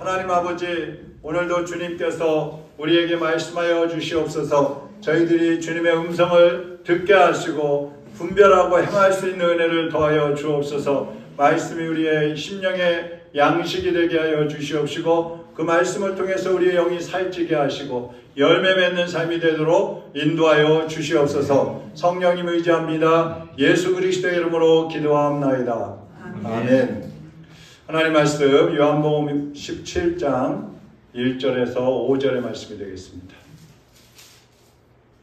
하나님 아버지, 오늘도 주님께서 우리에게 말씀하여 주시옵소서. 저희들이 주님의 음성을 듣게 하시고 분별하고 행할 수 있는 은혜를 더하여 주옵소서. 말씀이 우리의 심령의 양식이 되게 하여 주시옵시고 그 말씀을 통해서 우리의 영이 살찌게 하시고 열매 맺는 삶이 되도록 인도하여 주시옵소서. 성령님 의지합니다. 예수 그리스도의 이름으로 기도하옵나이다. 아멘. 하나님 말씀 요한복음 17장 1절에서 5절의 말씀이 되겠습니다.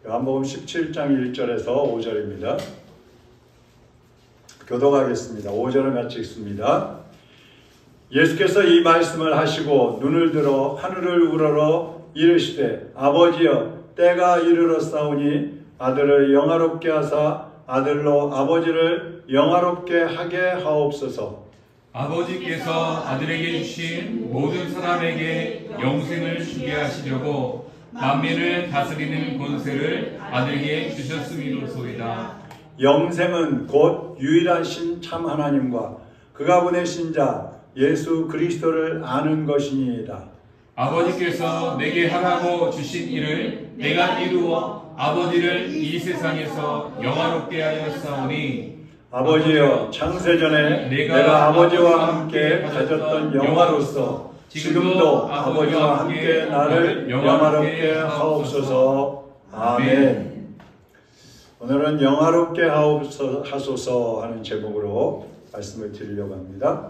요한복음 17장 1절에서 5절입니다. 교독하겠습니다. 5절을 같이 읽습니다. 예수께서 이 말씀을 하시고 눈을 들어 하늘을 우러러 이르시되 아버지여 때가 이르렀사오니 아들을 영화롭게 하사 아들로 아버지를 영화롭게 하게 하옵소서. 아버지께서 아들에게 주신 모든 사람에게 영생을 주게 하시려고 만민을 다스리는 권세를 아들에게 주셨음이로소이다. 영생은 곧 유일하신 참 하나님과 그가 보내신 자 예수 그리스도를 아는 것이니이다. 아버지께서 내게 하라고 주신 일을 내가 이루어 아버지를 이 세상에서 영화롭게 하였사오니 아버지여 창세전에 내가 아버지와 함께 가졌던 영화로서 지금도 아버지와 함께 나를 영화롭게 하옵소서. 아멘. 오늘은 영화롭게 하소서 하는 제목으로 말씀을 드리려고 합니다.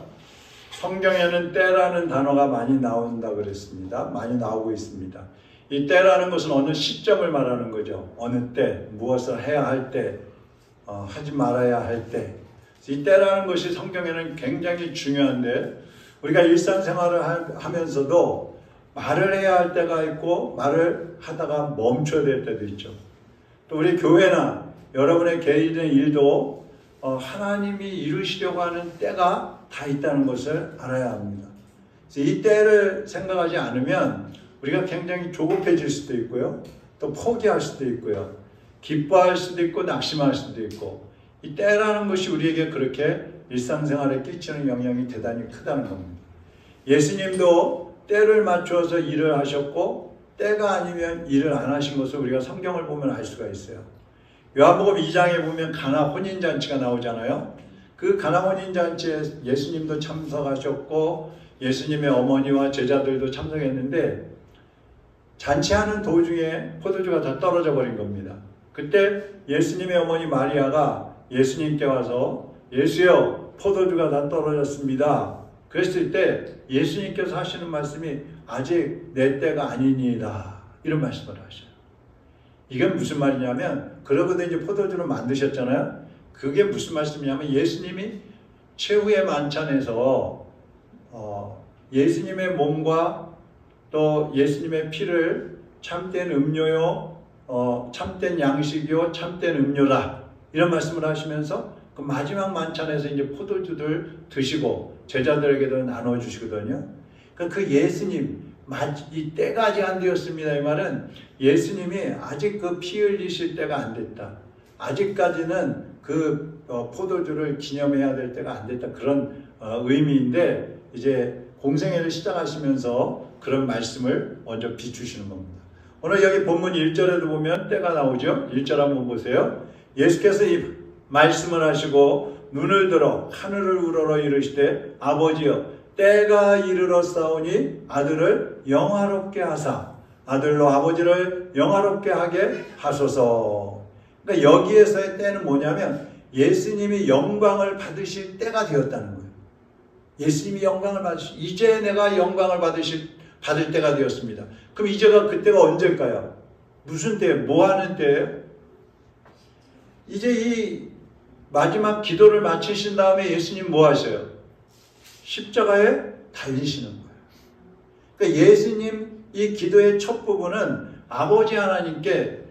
성경에는 때라는 단어가 많이 나온다 그랬습니다. 많이 나오고 있습니다. 이 때라는 것은 어느 시점을 말하는 거죠. 어느 때, 무엇을 해야 할 때, 하지 말아야 할 때. 이 때라는 것이 성경에는 굉장히 중요한데 우리가 일상생활을 하면서도 말을 해야 할 때가 있고 말을 하다가 멈춰야 될 때도 있죠. 또 우리 교회나 여러분의 개인의 일도 하나님이 이루시려고 하는 때가 다 있다는 것을 알아야 합니다. 그래서 이 때를 생각하지 않으면 우리가 굉장히 조급해질 수도 있고요. 또 포기할 수도 있고요. 기뻐할 수도 있고 낙심할 수도 있고 이 때라는 것이 우리에게 그렇게 일상생활에 끼치는 영향이 대단히 크다는 겁니다. 예수님도 때를 맞추어서 일을 하셨고 때가 아니면 일을 안 하신 것을 우리가 성경을 보면 알 수가 있어요. 요한복음 2장에 보면 가나 혼인잔치가 나오잖아요. 그 가나 혼인잔치에 예수님도 참석하셨고 예수님의 어머니와 제자들도 참석했는데 잔치하는 도중에 포도주가 다 떨어져 버린 겁니다. 그때 예수님의 어머니 마리아가 예수님께 와서 예수여 포도주가 다 떨어졌습니다. 그랬을 때 예수님께서 하시는 말씀이 아직 내 때가 아니니이다. 이런 말씀을 하셔요. 이건 무슨 말이냐면 그러고도 이제 포도주를 만드셨잖아요. 그게 무슨 말씀이냐면 예수님이 최후의 만찬에서 예수님의 몸과 또 예수님의 피를 참된 음료요, 참된 양식이요, 참된 음료라 이런 말씀을 하시면서 그 마지막 만찬에서 이제 포도주를 드시고 제자들에게도 나눠주시거든요. 그러니까 그 예수님, 이 때가 아직 안 되었습니다. 이 말은 예수님이 아직 그 피 흘리실 때가 안 됐다. 아직까지는 그 포도주를 기념해야 될 때가 안 됐다. 그런 의미인데 이제 공생애를 시작하시면서 그런 말씀을 먼저 비추시는 겁니다. 오늘 여기 본문 1절에도 보면 때가 나오죠. 1절 한번 보세요. 예수께서 이 말씀을 하시고 눈을 들어 하늘을 우러러 이르시되 아버지여 때가 이르렀사오니 아들을 영화롭게 하사 아들로 아버지를 영화롭게 하게 하소서. 그러니까 여기에서의 때는 뭐냐면 예수님이 영광을 받으실 때가 되었다는 거예요. 예수님이 영광을 이제 내가 영광을 받을 때가 되었습니다. 그럼 이제가 그때가 언제일까요? 무슨 때예요? 뭐 하는 때예요? 이제 이 마지막 기도를 마치신 다음에 예수님 뭐 하셔요? 십자가에 달리시는 거예요. 그러니까 예수님 이 기도의 첫 부분은 아버지 하나님께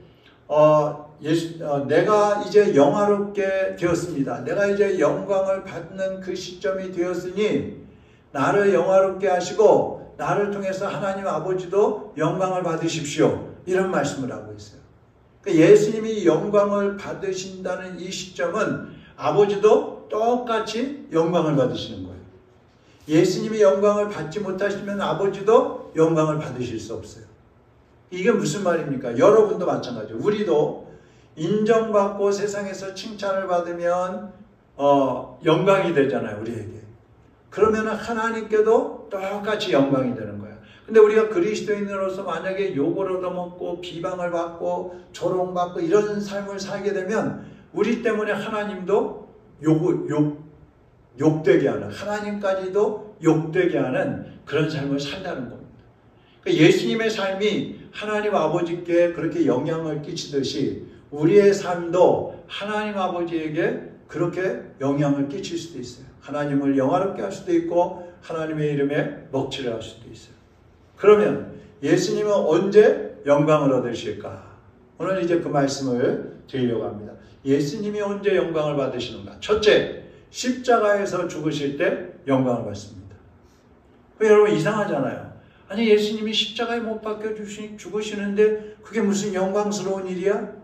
내가 이제 영화롭게 되었습니다. 내가 이제 영광을 받는 그 시점이 되었으니 나를 영화롭게 하시고 나를 통해서 하나님 아버지도 영광을 받으십시오. 이런 말씀을 하고 있어요. 그러니까 예수님이 영광을 받으신다는 이 시점은 아버지도 똑같이 영광을 받으시는 거예요. 예수님이 영광을 받지 못하시면 아버지도 영광을 받으실 수 없어요. 이게 무슨 말입니까? 여러분도 마찬가지예요. 우리도 인정받고 세상에서 칭찬을 받으면 영광이 되잖아요, 우리에게. 그러면 하나님께도 똑같이 영광이 되는 거예요. 근데 우리가 그리스도인으로서 만약에 욕을 얻어먹고 비방을 받고 조롱받고 이런 삶을 살게 되면 우리 때문에 하나님도 욕되게 하는, 하나님까지도 욕되게 하는 그런 삶을 산다는 겁니다. 그러니까 예수님의 삶이 하나님 아버지께 그렇게 영향을 끼치듯이 우리의 삶도 하나님 아버지에게 그렇게 영향을 끼칠 수도 있어요. 하나님을 영화롭게 할 수도 있고 하나님의 이름에 먹칠을 할 수도 있어요. 그러면 예수님은 언제 영광을 얻으실까? 오늘 이제 그 말씀을 드리려고 합니다. 예수님이 언제 영광을 받으시는가? 첫째, 십자가에서 죽으실 때 영광을 받습니다. 여러분 이상하잖아요. 아니 예수님이 십자가에 못 박혀 죽으시는데 그게 무슨 영광스러운 일이야?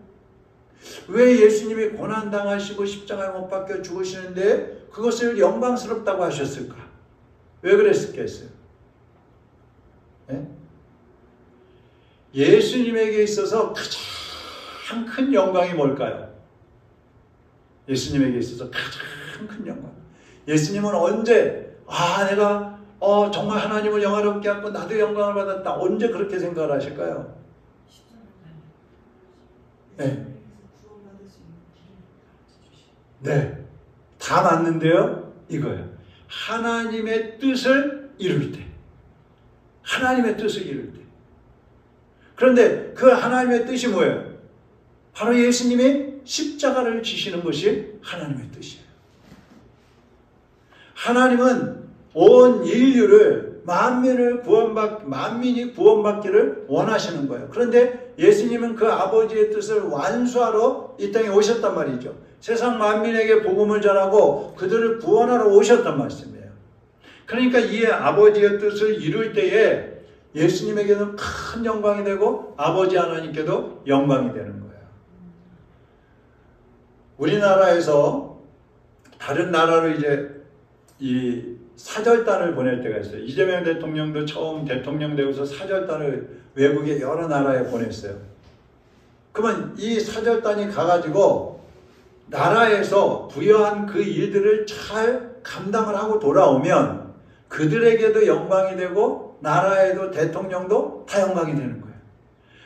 왜 예수님이 고난당하시고 십자가에 못 박혀 죽으시는데 그것을 영광스럽다고 하셨을까? 왜 그랬겠어요? 네? 예수님에게 있어서 가장 큰 영광이 뭘까요? 예수님에게 있어서 가장 큰 영광. 예수님은 언제 내가 정말 하나님을 영화롭게 하고 나도 영광을 받았다. 언제 그렇게 생각을 하실까요? 네. 네. 다 맞는데요. 이거예요. 하나님의 뜻을 이룰 때. 하나님의 뜻을 이룰 때. 그런데 그 하나님의 뜻이 뭐예요? 바로 예수님이 십자가를 지시는 것이 하나님의 뜻이에요. 하나님은 온 인류를 만민이 구원받기를 원하시는 거예요. 그런데 예수님은 그 아버지의 뜻을 완수하러 이 땅에 오셨단 말이죠. 세상 만민에게 복음을 전하고 그들을 구원하러 오셨단 말씀이에요. 그러니까 이 아버지의 뜻을 이룰 때에 예수님에게는 큰 영광이 되고 아버지 하나님께도 영광이 되는 거예요. 우리나라에서 다른 나라로 이제 이 사절단을 보낼 때가 있어요. 이재명 대통령도 처음 대통령 되고서 사절단을 외국의 여러 나라에 보냈어요. 그러면 이 사절단이 가가지고 나라에서 부여한 그 일들을 잘 감당을 하고 돌아오면 그들에게도 영광이 되고 나라에도 대통령도 다 영광이 되는 거예요.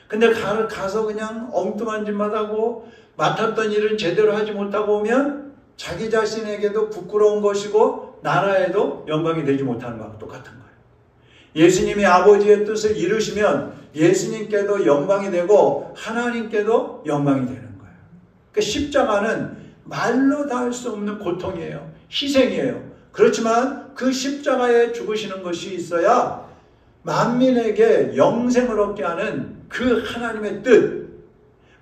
근데 가서 그냥 엉뚱한 짓만 하고 맡았던 일은 제대로 하지 못하고 오면 자기 자신에게도 부끄러운 것이고 나라에도 영광이 되지 못하는 것과 똑같은 거예요. 예수님이 아버지의 뜻을 이루시면 예수님께도 영광이 되고 하나님께도 영광이 되는 거예요. 그러니까 십자가는 말로 다 할 수 없는 고통이에요. 희생이에요. 그렇지만 그 십자가에 죽으시는 것이 있어야 만민에게 영생을 얻게 하는 그 하나님의 뜻,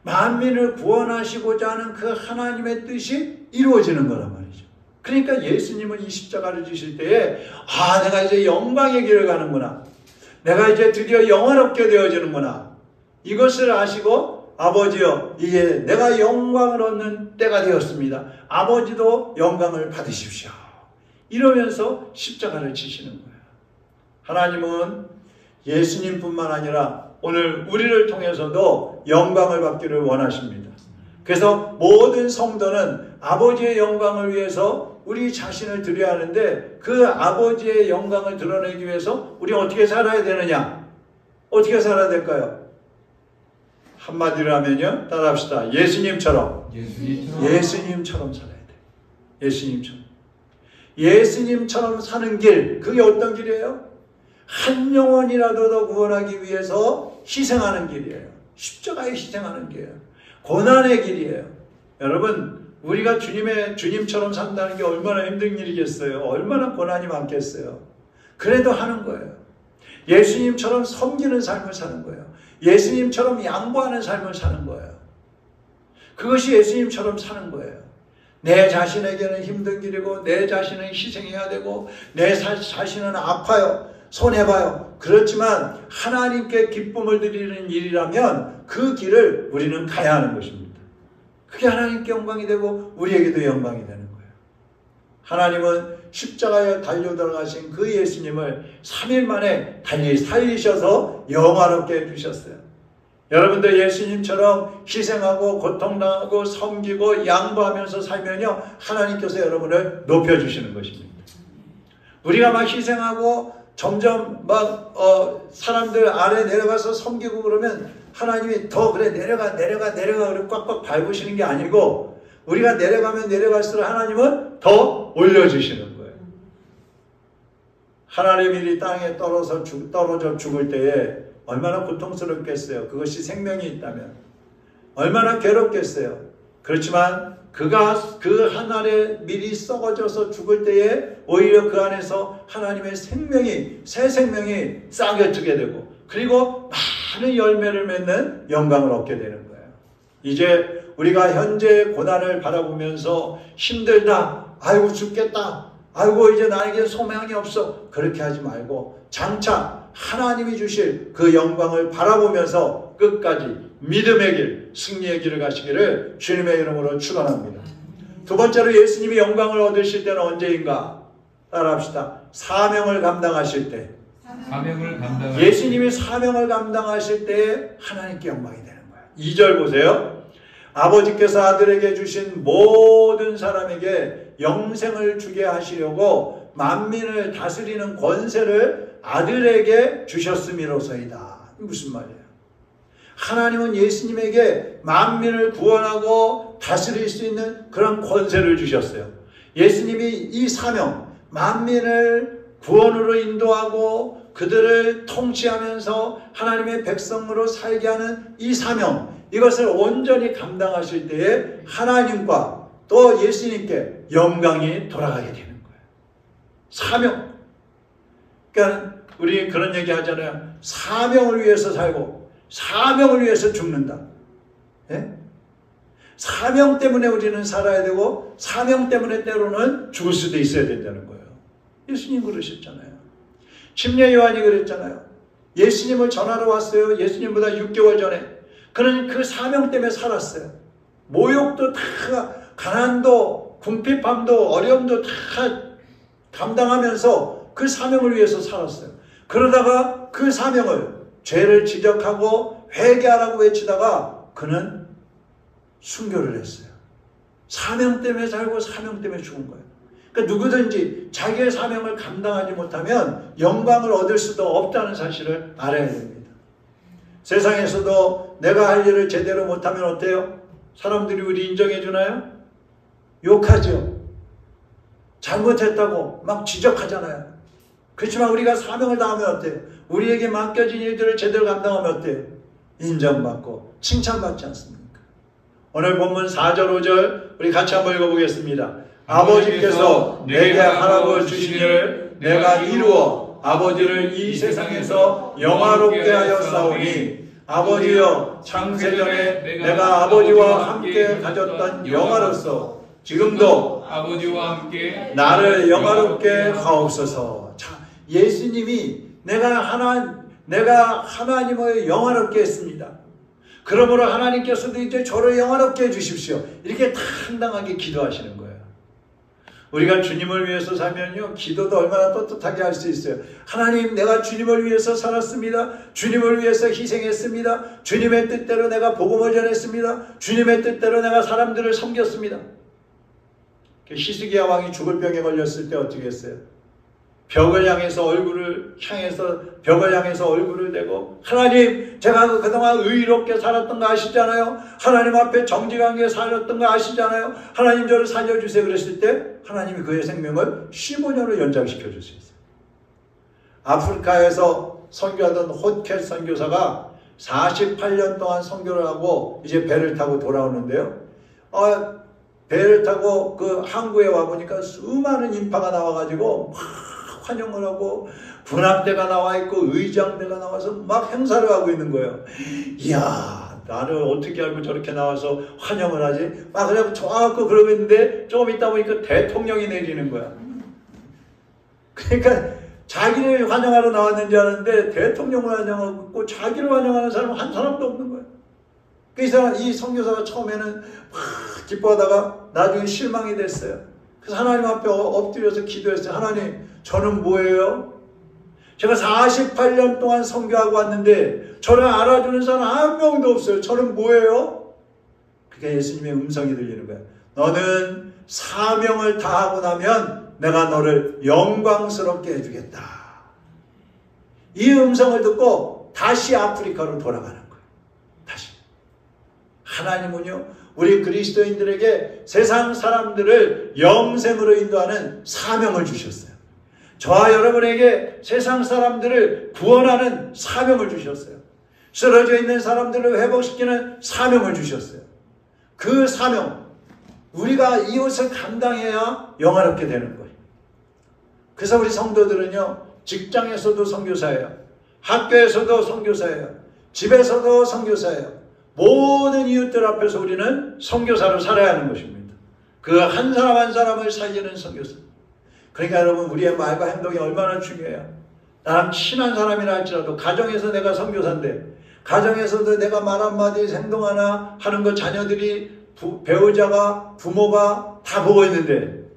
만민을 구원하시고자 하는 그 하나님의 뜻이 이루어지는 거란 말이죠. 그러니까 예수님은 이 십자가를 지실 때에 내가 이제 영광의 길을 가는구나. 내가 이제 드디어 영화롭게 되어지는구나. 이것을 아시고 아버지여 이제 내가 영광을 얻는 때가 되었습니다. 아버지도 영광을 받으십시오. 이러면서 십자가를 지시는 거예요. 하나님은 예수님뿐만 아니라 오늘 우리를 통해서도 영광을 받기를 원하십니다. 그래서 모든 성도는 아버지의 영광을 위해서 우리 자신을 드려야 하는데 그 아버지의 영광을 드러내기 위해서 우리 어떻게 살아야 되느냐? 어떻게 살아야 될까요? 한마디로 하면요. 따라합시다. 예수님처럼 살아야 돼. 예수님처럼 사는 길, 그게 어떤 길이에요? 한 영혼이라도 더 구원하기 위해서 희생하는 길이에요. 십자가에 희생하는 길이에요. 고난의 길이에요. 여러분, 우리가 주님처럼 산다는 게 얼마나 힘든 일이겠어요? 얼마나 고난이 많겠어요? 그래도 하는 거예요. 예수님처럼 섬기는 삶을 사는 거예요. 예수님처럼 양보하는 삶을 사는 거예요. 그것이 예수님처럼 사는 거예요. 내 자신에게는 힘든 길이고 내 자신은 희생해야 되고 내 자신은 아파요. 손해봐요. 그렇지만 하나님께 기쁨을 드리는 일이라면 그 길을 우리는 가야 하는 것입니다. 그게 하나님께 영광이 되고 우리에게도 영광이 되는 거예요. 하나님은 십자가에 달려 들어가신 그 예수님을 3일 만에 달리 살리셔서 영화롭게 해주셨어요. 여러분들 예수님처럼 희생하고 고통당하고 섬기고 양보하면서 살면요, 하나님께서 여러분을 높여주시는 것입니다. 우리가 막 희생하고 점점 막 사람들 아래 내려가서 섬기고 그러면 하나님이 더 그래 내려가 그래 꽉꽉 밟으시는 게 아니고, 우리가 내려가면 내려갈수록 하나님은 더 올려주시는 거예요. 하나님이 이 땅에 떨어져 죽을 때에 얼마나 고통스럽겠어요. 그것이 생명이 있다면 얼마나 괴롭겠어요. 그렇지만 그가 그 하늘에 미리 썩어져서 죽을 때에 오히려 그 안에서 하나님의 생명이, 새 생명이 싹여트게 되고, 그리고 많은 열매를 맺는 영광을 얻게 되는 거예요. 이제 우리가 현재의 고난을 바라보면서 힘들다, 아이고 죽겠다, 아이고 이제 나에게 소망이 없어, 그렇게 하지 말고 장차 하나님이 주실 그 영광을 바라보면서 끝까지 믿음의 길, 승리의 길을 가시기를 주님의 이름으로 축원합니다. 두 번째로 예수님이 영광을 얻으실 때는 언제인가? 따라합시다. 사명을 감당하실 때. 예수님이 사명을 감당하실 때에 하나님께 영광이 되는 거예요. 2절 보세요. 아버지께서 아들에게 주신 모든 사람에게 영생을 주게 하시려고 만민을 다스리는 권세를 아들에게 주셨음이로소이다. 무슨 말이에요? 하나님은 예수님에게 만민을 구원하고 다스릴 수 있는 그런 권세를 주셨어요. 예수님이 이 사명, 만민을 구원으로 인도하고 그들을 통치하면서 하나님의 백성으로 살게 하는 이 사명, 이것을 온전히 감당하실 때에 하나님과 또 예수님께 영광이 돌아가게 되는 거예요. 사명. 그러니까 우리 그런 얘기 하잖아요. 사명을 위해서 살고 사명을 위해서 죽는다. 예? 사명 때문에 우리는 살아야 되고 사명 때문에 때로는 죽을 수도 있어야 된다는 거예요. 예수님 그러셨잖아요. 침례 요한이 그랬잖아요. 예수님을 전하러 왔어요. 예수님보다 6개월 전에. 그는 그 사명 때문에 살았어요. 모욕도 다, 가난도, 궁핍함도, 어려움도 다 감당하면서 그 사명을 위해서 살았어요. 그러다가 그 사명을, 죄를 지적하고 회개하라고 외치다가 그는 순교를 했어요. 사명 때문에 살고 사명 때문에 죽은 거예요. 그러니까 누구든지 자기의 사명을 감당하지 못하면 영광을 얻을 수도 없다는 사실을 알아야 됩니다. 세상에서도 내가 할 일을 제대로 못하면 어때요? 사람들이 우리 인정해 주나요? 욕하죠. 잘못했다고 막 지적하잖아요. 그렇지만 우리가 사명을 다하면 어때요? 우리에게 맡겨진 일들을 제대로 감당하면 어때요? 인정받고 칭찬받지 않습니까? 오늘 본문 4절 5절 우리 같이 한번 읽어보겠습니다. 아버지께서 내게 하라고 주신 일을 내가 이루어 아버지를 이 세상에서 영화롭게 하여 싸우니, 아버지여, 창세전에 내가 아버지와 함께 가졌던 영화로서 지금도 아버지와 함께 나를 영화롭게 하옵소서. 자, 예수님이 내가 하나님을 영화롭게 했습니다. 그러므로 하나님께서도 이제 저를 영화롭게 해주십시오. 이렇게 당당하게 기도하시는 거예요. 우리가 주님을 위해서 살면요, 기도도 얼마나 떳떳하게 할 수 있어요. 하나님, 내가 주님을 위해서 살았습니다. 주님을 위해서 희생했습니다. 주님의 뜻대로 내가 복음을 전했습니다. 주님의 뜻대로 내가 사람들을 섬겼습니다. 히스기야 왕이 죽을 병에 걸렸을 때 어떻게 했어요? 벽을 향해서 얼굴을 대고, 하나님, 제가 그동안 의롭게 살았던 거 아시잖아요. 하나님 앞에 정직하게 살았던 거 아시잖아요. 하나님 저를 살려주세요. 그랬을 때 하나님이 그의 생명을 15년을 연장시켜 줄 수 있어요. 아프리카에서 선교하던 호켓 선교사가 48년 동안 선교를 하고 이제 배를 타고 돌아오는데요. 배를 타고 그 항구에 와보니까 수많은 인파가 나와가지고 막 환영을 하고 분함대가 나와 있고 의장대가 나와서 막 행사를 하고 있는 거예요. 이야, 나를 어떻게 알고 저렇게 나와서 환영을 하지? 막 그래서 좋아갖고 그러고 있는데 조금 있다 보니까 대통령이 내리는 거야. 그러니까 자기를 환영하러 나왔는 줄 알았는데 대통령을 환영하고 있고 자기를 환영하는 사람은 한 사람도 없는 거예요. 이 선교사가 처음에는 막 기뻐하다가 나중에 실망이 됐어요. 그래서 하나님 앞에 엎드려서 기도했어요. 하나님, 저는 뭐예요? 제가 48년 동안 선교하고 왔는데 저를 알아주는 사람 한 명도 없어요. 저는 뭐예요? 그게 예수님의 음성이 들리는 거예요. 너는 사명을 다하고 나면 내가 너를 영광스럽게 해주겠다. 이 음성을 듣고 다시 아프리카로 돌아가는 거예요. 다시. 하나님은요, 우리 그리스도인들에게 세상 사람들을 영생으로 인도하는 사명을 주셨어요. 저와 여러분에게 세상 사람들을 구원하는 사명을 주셨어요. 쓰러져 있는 사람들을 회복시키는 사명을 주셨어요. 그 사명, 우리가 이것을 감당해야 영화롭게 되는 거예요. 그래서 우리 성도들은요, 직장에서도 선교사예요. 학교에서도 선교사예요. 집에서도 선교사예요. 모든 이웃들 앞에서 우리는 선교사로 살아야 하는 것입니다. 그 한 사람 한 사람을 살리는 선교사. 그러니까 여러분, 우리의 말과 행동이 얼마나 중요해요. 나랑 친한 사람이라 할지라도 가정에서 내가 선교사인데, 가정에서도 내가 말 한마디 행동 하나 하는 거 자녀들이 배우자가 부모가 다 보고 있는데,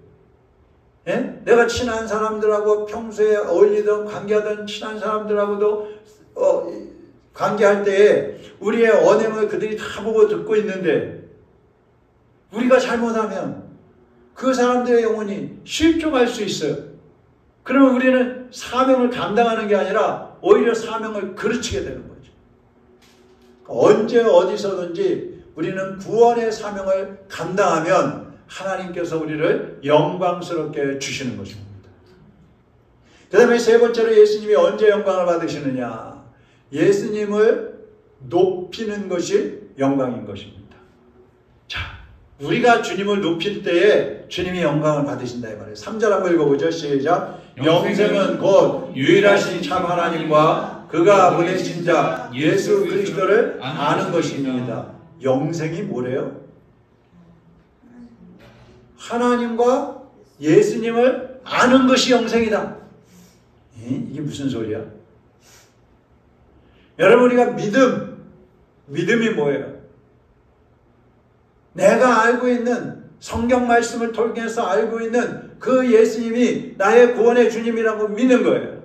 예? 내가 친한 사람들하고 평소에 어울리던 관계하던 친한 사람들하고도 관계할 때에 우리의 언행을 그들이 다 보고 듣고 있는데, 우리가 잘못하면 그 사람들의 영혼이 실종할 수 있어요. 그러면 우리는 사명을 감당하는 게 아니라 오히려 사명을 그르치게 되는 거죠. 언제 어디서든지 우리는 구원의 사명을 감당하면 하나님께서 우리를 영광스럽게 주시는 것입니다. 그 다음에 세 번째로 예수님이 언제 영광을 받으시느냐. 예수님을 높이는 것이 영광인 것입니다. 자, 우리가 주님을 높일 때에 주님이 영광을 받으신다 이 말이에요. 3절 한번 읽어보죠. 시작. 영생은 곧 유일하신 참 하나님과 그가 보내신 자 예수 그리스도를 아는 것입니다. 영생이 뭐래요? 하나님과 예수님을 아는 것이 영생이다. 이게 무슨 소리야? 여러분, 우리가 믿음이 뭐예요? 내가 알고 있는 성경 말씀을 통해서 알고 있는 그 예수님이 나의 구원의 주님이라고 믿는 거예요.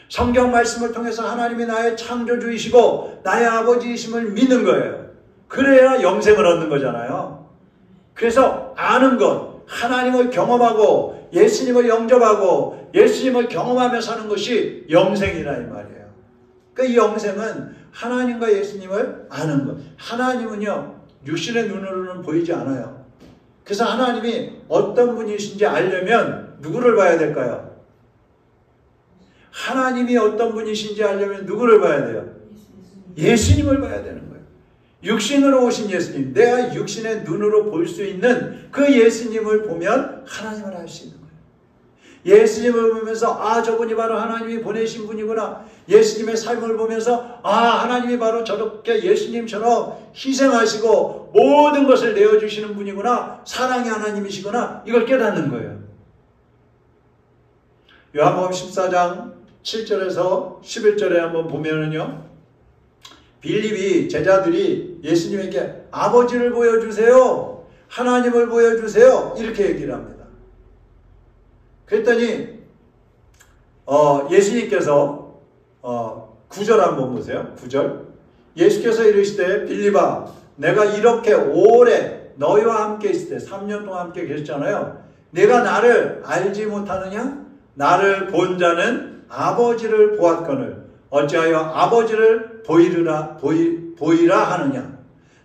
성경 말씀을 통해서 하나님이 나의 창조주이시고 나의 아버지이심을 믿는 거예요. 그래야 영생을 얻는 거잖아요. 그래서 아는 것, 하나님을 경험하고 예수님을 영접하고 예수님을 경험하며 사는 것이 영생이라 이 말이에요. 그 이 영생은 하나님과 예수님을 아는 것. 하나님은요, 육신의 눈으로는 보이지 않아요. 그래서 하나님이 어떤 분이신지 알려면 누구를 봐야 될까요? 하나님이 어떤 분이신지 알려면 누구를 봐야 돼요? 예수님을 봐야 되는 거예요. 육신으로 오신 예수님, 내가 육신의 눈으로 볼 수 있는 그 예수님을 보면 하나님을 알 수 있는 거예요. 예수님을 보면서 아, 저분이 바로 하나님이 보내신 분이구나. 예수님의 삶을 보면서 아, 하나님이 바로 저렇게 예수님처럼 희생하시고 모든 것을 내어주시는 분이구나. 사랑의 하나님이시구나. 이걸 깨닫는 거예요. 요한복음 14장 7절에서 11절에 한번 보면은요, 빌립이 제자들이 예수님에게 아버지를 보여주세요. 하나님을 보여주세요. 이렇게 얘기를 합니다. 그랬더니 예수님께서 9절 한번 보세요. 9절. 예수께서 이르시되 빌립아, 내가 이렇게 오래 너희와 함께 있을 때 3년 동안 함께 계셨잖아요. 내가 나를 알지 못하느냐? 나를 본 자는 아버지를 보았거늘 어찌하여 아버지를 보이라 하느냐?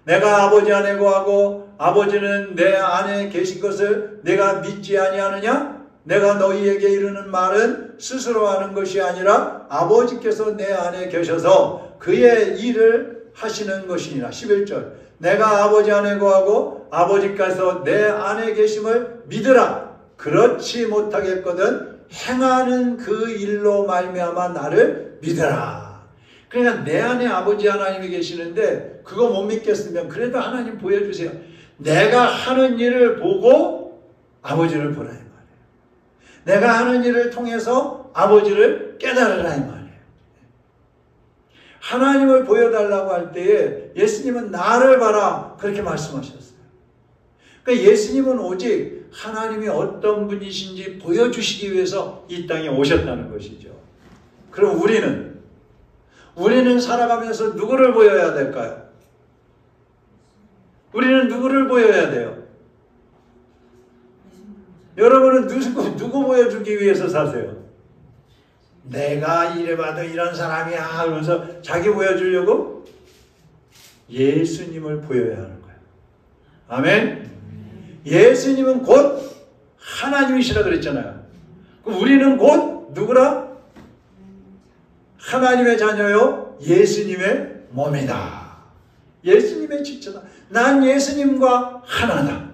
내가 아버지 안에 거하고 아버지는 내 안에 계신 것을 내가 믿지 아니하느냐? 내가 너희에게 이르는 말은 스스로 하는 것이 아니라 아버지께서 내 안에 계셔서 그의 일을 하시는 것이니라. 11절. 내가 아버지 안에 거하고 아버지께서 내 안에 계심을 믿으라. 그렇지 못하겠거든 행하는 그 일로 말미암아 나를 믿으라. 그러니까 내 안에 아버지 하나님이 계시는데 그거 못 믿겠으면 그래도 하나님 보여주세요. 내가 하는 일을 보고 아버지를 보라 이 말이에요. 내가 하는 일을 통해서 아버지를 깨달으라 이 말이에요. 하나님을 보여달라고 할 때에 예수님은 나를 봐라 그렇게 말씀하셨어요. 그러니까 예수님은 오직 하나님이 어떤 분이신지 보여주시기 위해서 이 땅에 오셨다는 것이죠. 그럼 우리는 살아가면서 누구를 보여야 될까요? 우리는 누구를 보여야 돼요? 여러분은 누구 보여주기 위해서 사세요? 내가 이래봐도 이런 사람이야 그러면서 자기 보여주려고 예수님을 보여야 하는 거예요. 아멘? 예수님은 곧 하나님이시라 그랬잖아요. 그럼 우리는 곧 누구라? 하나님의 자녀요, 예수님의 몸이다. 예수님의 지체다. 난 예수님과 하나다.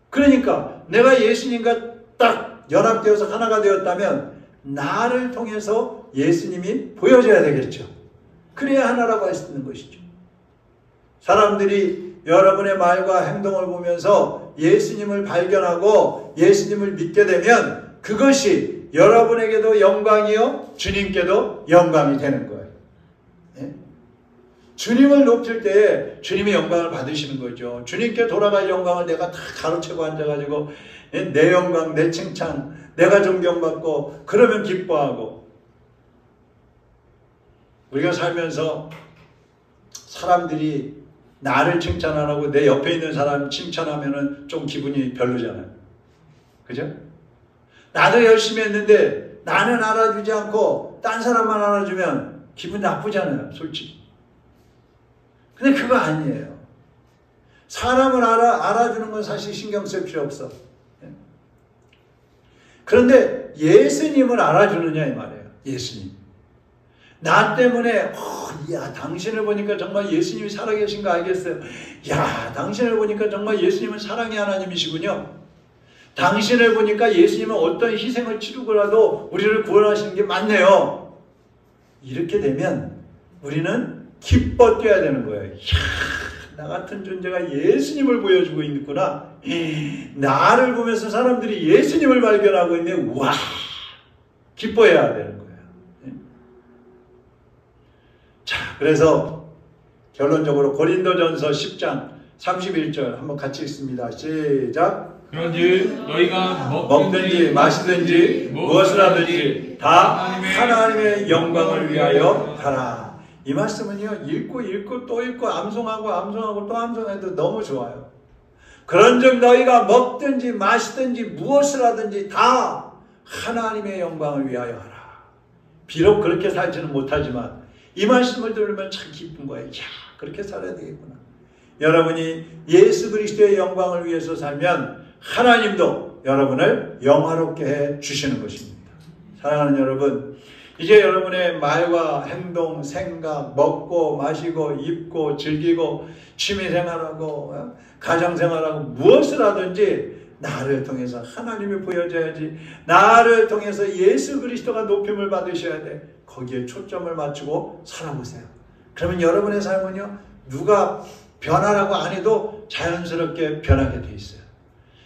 그러니까 내가 예수님과 딱 연합되어서 하나가 되었다면 나를 통해서 예수님이 보여져야 되겠죠. 그래야 하나라고 할 수 있는 것이죠. 사람들이 여러분의 말과 행동을 보면서 예수님을 발견하고 예수님을 믿게 되면 그것이 여러분에게도 영광이요, 주님께도 영광이 되는 거예요. 네? 주님을 높일 때에 주님의 영광을 받으시는 거죠. 주님께 돌아갈 영광을 내가 다 가로채고 앉아가지고 내 영광, 내 칭찬, 내가 존경받고 그러면 기뻐하고. 우리가 살면서 사람들이 나를 칭찬 안 하고 내 옆에 있는 사람 칭찬하면은 좀 기분이 별로잖아요. 그죠? 나도 열심히 했는데 나는 알아주지 않고 딴 사람만 알아주면 기분 나쁘잖아요, 솔직히. 근데 그거 아니에요. 사람을 알아주는 건 사실 신경 쓸 필요 없어. 그런데 예수님을 알아주느냐 이 말이에요. 예수님. 나 때문에 야 당신을 보니까 정말 예수님이 살아계신 거 알겠어요. 야 당신을 보니까 정말 예수님은 사랑의 하나님이시군요. 당신을 보니까 예수님은 어떤 희생을 치르고라도 우리를 구원하시는 게 맞네요. 이렇게 되면 우리는 기뻐 뛰어야 되는 거예요. 이야, 나 같은 존재가 예수님을 보여주고 있구나. 나를 보면서 사람들이 예수님을 발견하고 있네. 와, 기뻐해야 되는 거예요. 자, 그래서 결론적으로 고린도전서 10장 31절 한번 같이 읽습니다. 시작. 그런즉 너희가 먹든지 마시든지 무엇을 하든지 다 하나님의 영광을 위하여 하라. 이 말씀은요, 읽고 또 읽고 암송하고 또 암송해도 너무 좋아요. 그런즉 너희가 먹든지 마시든지 무엇을 하든지 다 하나님의 영광을 위하여 하라. 비록 그렇게 살지는 못하지만 이 말씀을 들으면 참 기쁜 거예요. 야, 그렇게 살아야 되겠구나. 여러분이 예수 그리스도의 영광을 위해서 살면 하나님도 여러분을 영화롭게 해 주시는 것입니다. 사랑하는 여러분, 이제 여러분의 말과 행동, 생각, 먹고 마시고 입고 즐기고 취미생활하고 가정생활하고 무엇을 하든지 나를 통해서 하나님이 보여져야지. 나를 통해서 예수 그리스도가 높임을 받으셔야 돼. 거기에 초점을 맞추고 살아보세요. 그러면 여러분의 삶은요, 누가 변하라고 안 해도 자연스럽게 변하게 돼 있어요.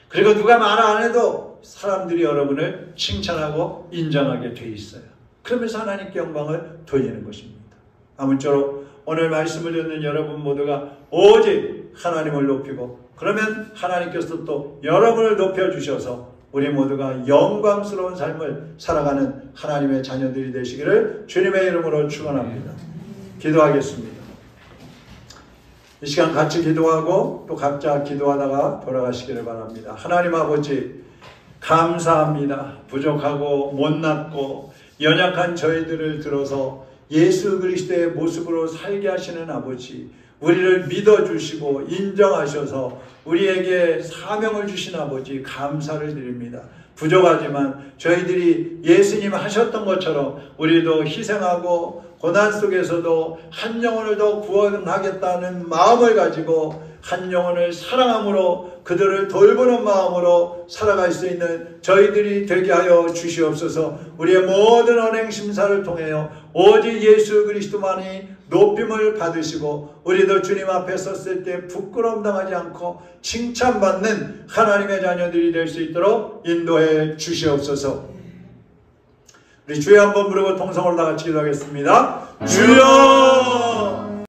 그리고 누가 말 안 해도 사람들이 여러분을 칭찬하고 인정하게 돼 있어요. 그러면서 하나님께 영광을 돌리는 것입니다. 아무쪼록 오늘 말씀을 듣는 여러분 모두가 오직 하나님을 높이고, 그러면 하나님께서 또 여러분을 높여주셔서 우리 모두가 영광스러운 삶을 살아가는 하나님의 자녀들이 되시기를 주님의 이름으로 축원합니다. 기도하겠습니다. 이 시간 같이 기도하고 또 각자 기도하다가 돌아가시기를 바랍니다. 하나님 아버지, 감사합니다. 부족하고 못났고 연약한 저희들을 들어서 예수 그리스도의 모습으로 살게 하시는 아버지, 우리를 믿어주시고 인정하셔서 우리에게 사명을 주신 아버지, 감사를 드립니다. 부족하지만 저희들이 예수님 하셨던 것처럼 우리도 희생하고 고난 속에서도 한 영혼을 더 구원하겠다는 마음을 가지고 한 영혼을 사랑함으로 그들을 돌보는 마음으로 살아갈 수 있는 저희들이 되게 하여 주시옵소서. 우리의 모든 언행 심사를 통하여 오직 예수 그리스도만이 높임을 받으시고 우리도 주님 앞에 섰을 때 부끄러움 당하지 않고 칭찬받는 하나님의 자녀들이 될 수 있도록 인도해 주시옵소서. 우리 주여 한번 부르고 통성으로 다 같이 기도하겠습니다. 주여!